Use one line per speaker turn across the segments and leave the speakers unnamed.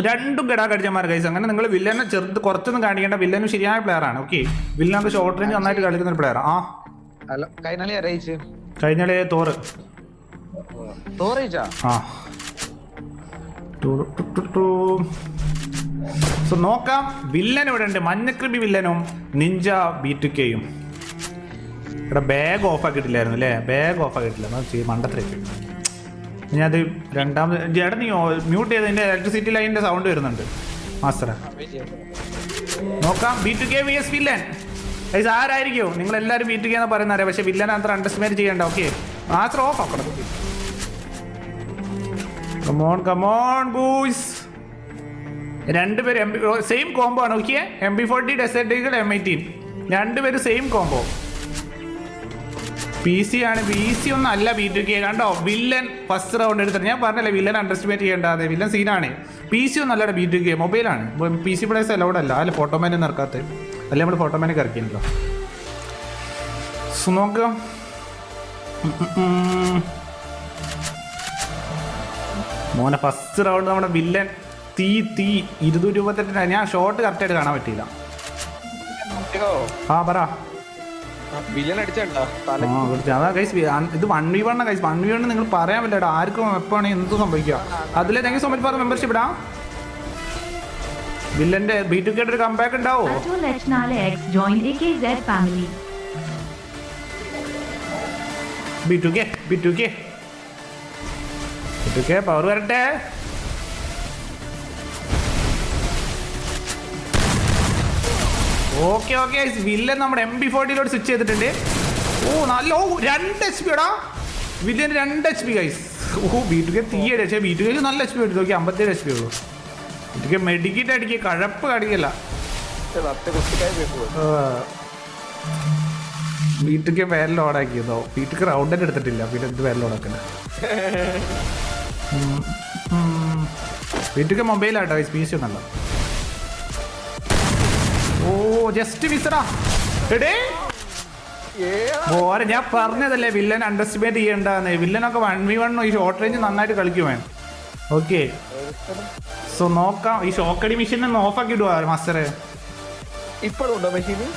രണ്ടും കടിച്ചമാർ ഗൈസ്. അങ്ങനെ നിങ്ങൾ വില്ലനെ ചെറുത് കുറച്ചൊന്നും കാണിക്കേണ്ട. വില്ലനും ശരിയായ പ്ലെയർ ആണ്. ഓക്കെ, വില്ലൻ ഷോർട്ട് റേഞ്ച് നന്നായിട്ട് കളിക്കുന്ന ഒരു പ്ലെയർ. ആ കഴിഞ്ഞാലേ തോറ് ആ സോ നോക്കാം. വില്ലൻ ഇവിടെ ഉണ്ട്. മഞ്ഞക്രിബി വില്ലനും നിഞ്ച B2Kയും. ഇവിടെ ബാഗ് ഓഫ് ആക്കിയിട്ടില്ലായിരുന്നു അല്ലേ? ബാഗ് ഓഫ് ആക്കിയിട്ടില്ല. മണ്ടത്തിലേക്ക് ഞാൻ അത് രണ്ടാമത് ചേട്ടൻ നീ മ്യൂട്ട് ചെയ്തതിൻ്റെ ഇലക്ട്രിസിറ്റി ലൈനിൻ്റെ സൗണ്ട് വരുന്നുണ്ട് മാസ്റ്ററെ. നോക്കാം. B2K vs villain. ഗൈസ് ആരായിരിക്കും? നിങ്ങളെല്ലാവരും B2K എന്ന് പറയുന്നവരെ, പക്ഷേ വില്ലൻ അത്ര അണ്ടർസ്റ്റിമേറ്റ് ചെയ്യണ്ട. ഓക്കെ, മാസ്റ്റർ ഓഫ് ആക്കണം. Come on come on boys. രണ്ടുപേരും സെയിം കോംബോ ആണ്. Okay, MP40 Desert Eagle M18 രണ്ടുപേരും സെയിം കോംബോ. PC ആണ്. PC ഒന്നും അല്ല B2K. കണ്ടോ, വില്ലൻ ഫസ്റ്റ് റൗണ്ട് എടുത്തിട്ട് ഞാൻ പറഞ്ഞല്ലേ വില്ലൻ അണ്ടർസ്റ്റിമേറ്റ് ചെയ്യേണ്ടത്. വില്ലൻ സീനാണ്. PC ഒന്നും അല്ലടാ B2K, മൊബൈലാണ്. PC പ്ലേസ് അലൗഡ് അല്ല. അല്ല ഫോട്ടോമാനെ നിറക്കാത്ത അല്ല, നമ്മൾ ഫോട്ടോമാനെ ഇറക്കിയല്ലോ. നോക്കാം. മോനെ ഫസ്റ്റ് റൗണ്ട് നമ്മുടെ വില്ലൻ തീ 228. ഞാൻ ഷോട്ട് കറക്റ്റായിട്ട് കാണാൻ പറ്റിയില്ല. ആ പറ. അതാ ഗൈസ്, ഇത് 1v1 ഗൈസ്. 1v1 നിങ്ങൾ പറയാൻ പറ്റില്ല. ആർക്കും എപ്പോഴാണ് എന്ത് സംഭവിക്കുക. അതിലെ thank you so much for membership ഇടാം. വില്ലന്റെ B2K ഒരു കംബാക്ക് ഉണ്ടാവോ? B2K പവർ വരട്ടെ. ഓക്കെ ഓക്കെ, വില്ലൻ നമ്മുടെ MP40 സ്വിച്ച് ചെയ്തിട്ടുണ്ട്. ഓ നല്ല 2 HP ടാ villain. 2 HP guys. Oh B2K തീയടി. പക്ഷേ B2K നല്ല HP എടുത്തു നോക്കി. 57 HP ഉള്ളൂ. B2K മെഡിക്കേറ്റ് അടിക്കുക, കഴപ്പ് കടിക്കല്ല. B2K വേറെ ലോഡാക്കിയതോ? B2K റൗണ്ടിൽ എടുത്തിട്ടില്ല. പിന്നെ എന്ത് വേറെ ലോഡാക്കണ്ട. B2K മൊബൈലാട്ടോ ഗൈസ്, PC ഒന്നല്ല. ഓ ജസ്റ്റ് മിസ്സറാ. ഓരെ ഞാൻ പറഞ്ഞതല്ലേ വില്ലൻ അണ്ടർസ്റ്റിമേറ്റ് ചെയ്യണ്ടെന്ന്. വില്ലനൊക്കെ 1v1 ഈ ഷോർട്ട് റേഞ്ച് നന്നായിട്ട് കളിക്കുമേ. ഓക്കെ, സോ നോക്കാം. ഈ ഷോക്കടി മെഷീൻ ഒന്ന് ഓഫ് ആക്കി ഇടുവാ മാസ്റ്ററെ.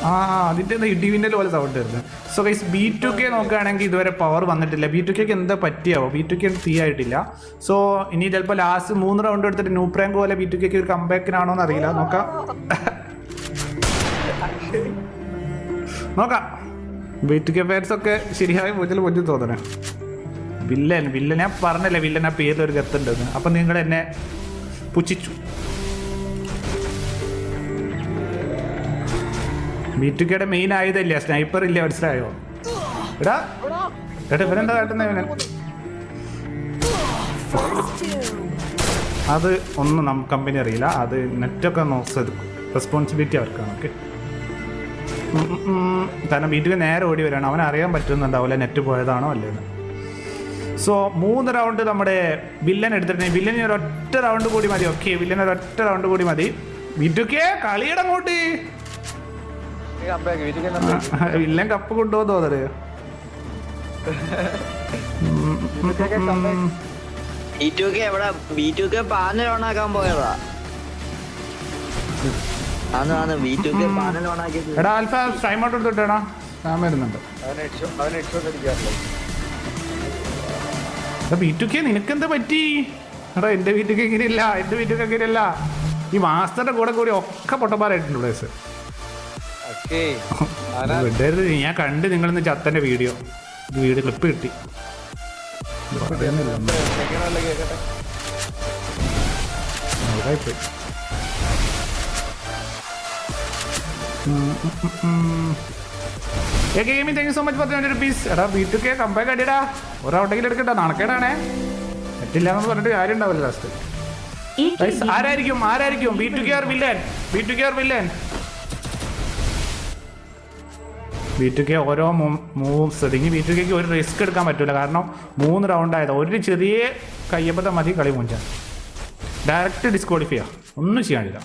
ആ അതിന്റെ ഇടിവിന്റെ പോലെ സൗണ്ട് വരുന്നത്. സോ ഗൈസ് B2K നോക്കുകയാണെങ്കിൽ ഇതുവരെ പവർ വന്നിട്ടില്ല. B2K എന്താ പറ്റിയാവോ? B2K തീയായിട്ടില്ല. സോ ഇനി ചിലപ്പോൾ ലാസ്റ്റ് 3 റൗണ്ട് എടുത്തിട്ട് ന്യൂപ്പ് റാങ്ക് പോലെ B2K ഒരു കംബാക്കിനാണോ എന്ന് അറിയില്ല. നോക്കാം. B2K ഫാൻസ് ഒക്കെ ശരിയായ മുന്നിൽ തോന്നണേ. വില്ലൻ ഞാൻ പറഞ്ഞല്ലേ വില്ലൻ ആ പേരിലൊരു ഗത്തുണ്ടെന്ന്. അപ്പം നിങ്ങൾ എന്നെ പുച്ഛിച്ചു. B2Kയുടെ മെയിൻ ആയുധമില്ല, സ്നൈപ്പർ ഇല്ല, മനസ്സിലായോ? എടാ ഇവനെന്താ കാട്ടുന്ന? അത് ഒന്നും നമുക്ക് കമ്പനി അറിയില്ല. അത് നെറ്റൊക്കെ റെസ്പോൺസിബിലിറ്റി അവർക്കാണ്. ഓക്കെ, കാരണം B2K നേരെ ഓടി വരികയാണ്. അവൻ അറിയാൻ പറ്റുന്നുണ്ടാവില്ല നെറ്റ് പോയതാണോ അല്ലേന്ന്. സോ 3 റൗണ്ട് നമ്മുടെ വില്ലൻ എടുത്തിട്ടുണ്ടെങ്കിൽ വില്ലന് ഒരൊറ്റ റൗണ്ട് കൂടി മതി. ഓക്കെ, വില്ലന് ഒരൊറ്റ റൗണ്ട് കൂടി മതി. B2K കളിയുടെ അങ്ങോട്ട്. വില്ലൻ കപ്പ് കൊണ്ടുപോകുന്ന തോന്നല്.
B2K പാനൽ ഓണാക്കാൻ പോയതാ.
എടാ ആൽഫ ടൈം ഔട്ട് എടുത്തിട്ടാ ഞാൻ വരുന്നുണ്ട്. B2K നിനക്കെന്താ പറ്റി? എടാ എന്റെ B2K ഇങ്ങനെയല്ല, എന്റെ B2K അങ്ങനെയല്ല. ഈ മാസ്റ്ററുടെ കൂടെ കൂടി ഒക്കെ പൊട്ടപ്പാറായിട്ടുണ്ട് പ്ലേസ്. ഞാൻ കണ്ട് നിങ്ങളിന്ന് ചത്തന്റെ വീഡിയോ ക്ലിപ്പ് കിട്ടി. Thank you so much for 20 rupees. എടാ B2K കമ്പാക്ക് അടിയടാ. ഒരൗട്ടെങ്കിലും എടുക്കട്ടാ. നടക്കേടാണേ. പറ്റില്ലാന്ന് പറഞ്ഞിട്ട് കാര്യം ഉണ്ടാവില്ല ലാസ്റ്റ്. ആരായിരിക്കും B2K ഓർ വില്ലൻ? B2K ഓരോ മൂവ്സ് ഇല്ലെങ്കിൽ B2K ഒരു റിസ്ക് എടുക്കാൻ പറ്റില്ല. കാരണം 3 റൗണ്ട് ആയത്. ഒരു ചെറിയ കയ്യബദ്ധം മതി കളി മുഞ്ചാൻ. ഡയറക്റ്റ് ഡിസ്ക്വാളിഫൈ ഒന്നും ചെയ്യാനില്ല.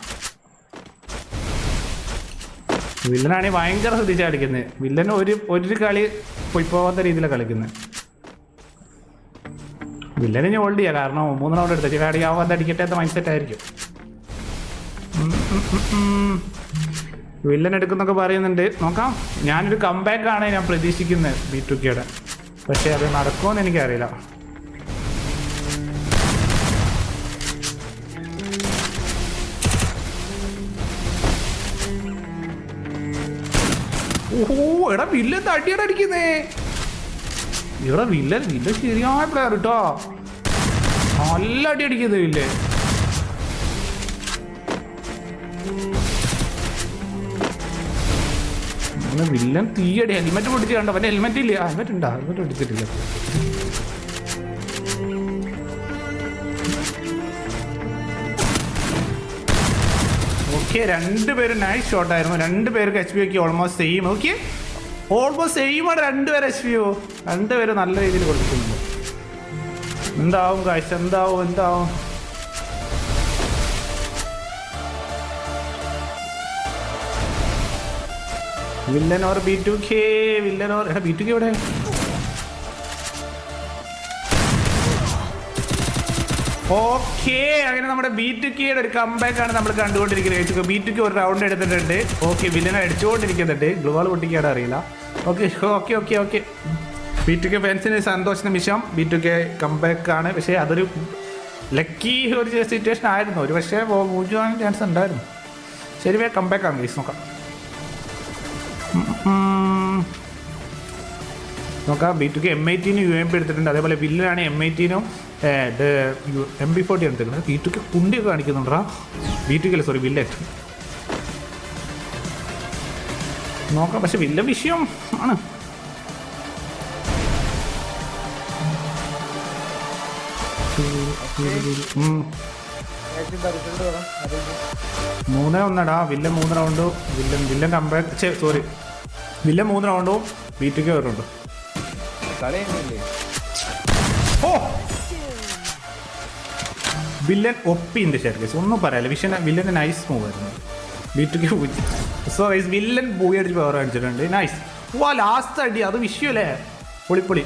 വില്ലനാണെങ്കിൽ ഭയങ്കര ശ്രദ്ധിച്ചാണ് കളിക്കുന്നത്. വില്ലന് ഒരു കളി പോയി പോകാത്ത രീതിയിലാണ് കളിക്കുന്നത്. വില്ലനെ ഞാൻ ഹോൾഡ് ചെയ്യാം. കാരണം 3 റൗണ്ട് എടുത്ത കളി ആവാതെ അടിക്കട്ടെ എന്ന മൈൻഡ് സെറ്റ് ആയിരിക്കും. വില്ലൻ എടുക്കുന്നൊക്കെ പറയുന്നുണ്ട്, നോക്കാം. ഞാനൊരു കംബാക്ക് ആണ് ഞാൻ പ്രതീക്ഷിക്കുന്നത് B2Kയുടെ, പക്ഷെ അത് നടക്കുമെന്ന് എനിക്കറിയില്ല. ഓഹോ, എടാ വില്ലൻ തട്ടിയാണ് അടിക്കുന്നേ. ഇവിടെ വില്ലൻ ശരിയായ പ്ലെയർ കേട്ടോ, നല്ല അടി അടിക്കുന്നത് വില്ലൻ. വില്ലൻ തീയടി. ഹെൽമെറ്റ് പൊട്ടിച്ച് കണ്ടോ? അവന്റെ ഹെൽമെറ്റ് ഇല്ല. ഹെൽമെറ്റ് ഉണ്ടോ? ഹെൽമെറ്റ് പൊട്ടിച്ചിട്ടില്ല. ഓക്കെ, രണ്ടുപേരും നൈസ് ഷോട്ടായിരുന്നു. രണ്ടുപേർക്ക് HP ഒക്കെ ഓൾമോസ്റ്റ് സെയിം. ഓക്കെ, ഓൾമോസ്റ്റ് സെയിമാണ് രണ്ടുപേരും HP. രണ്ടുപേരും നല്ല രീതിയിൽ കൊടുക്കുന്നുണ്ട്. എന്താവും കാഴ്ച? എന്താവും? Villain or B2K? Villain or B2K എവിടെ? ഓക്കെ, അങ്ങനെ നമ്മുടെ B2Kയുടെ ഒരു കംബാക്ക് ആണ് നമ്മൾ കണ്ടുകൊണ്ടിരിക്കുന്നത്. B2K ഒരു റൗണ്ട് എടുത്തിട്ടുണ്ട്. ഓക്കെ, വില്ലനെ അടിച്ചുകൊണ്ടിരിക്കുന്നുണ്ട്. ഗ്ലൂ വാൾ പൊട്ടിക്കാതെ അറിയില്ല. ഓക്കെ. B2K ഫാൻസിന് സന്തോഷ നിമിഷം. B2K കംബാക്ക് ആണ്. പക്ഷേ അതൊരു ലക്കി ഒരു സിറ്റുവേഷൻ ആയിരുന്നു. ഒരു പക്ഷേ മൂജാൻ ചാൻസ് ഉണ്ടായിരുന്നു. ശരി, കംബാക്ക് ആണ് ഗൈസ്. നോക്കാം. B2K M18 UMP എടുത്തിട്ടുണ്ട്. അതേപോലെ വില്ലനാണ് M18 MP40 എടുത്തിട്ടുണ്ട്. B2K കുണ്ടിയൊക്കെ കാണിക്കുന്നുണ്ടാ. B2K സോറി, വില്ലൻ നോക്കാം. പക്ഷെ വില്ലൻ വിഷയം ആണ്. മൂന്നേ ഒന്നടാ. വില്ലൻ 3 റൗണ്ടും വില്ലൻ കംബാക്ക്. സോറി, വില്ലൻ 3 റൗണ്ടും B2K വരുന്നുണ്ട്. ഓ, വില്ലൻ ഒപ്പിന്റെ ഷെയർക്കേസ് ഒന്നും പറയാല്ല. വില്ലന്റെ നൈസ് മൂവ് ആയിരുന്നു. B2K സോ വില്ലൻ ബൂയി അടിച്ച് പവർ അടിച്ചിട്ടുണ്ട്. നൈസ്. വാ, ലാസ്റ്റ് അടി അത് വിഷയമല്ലേ? പൊളി.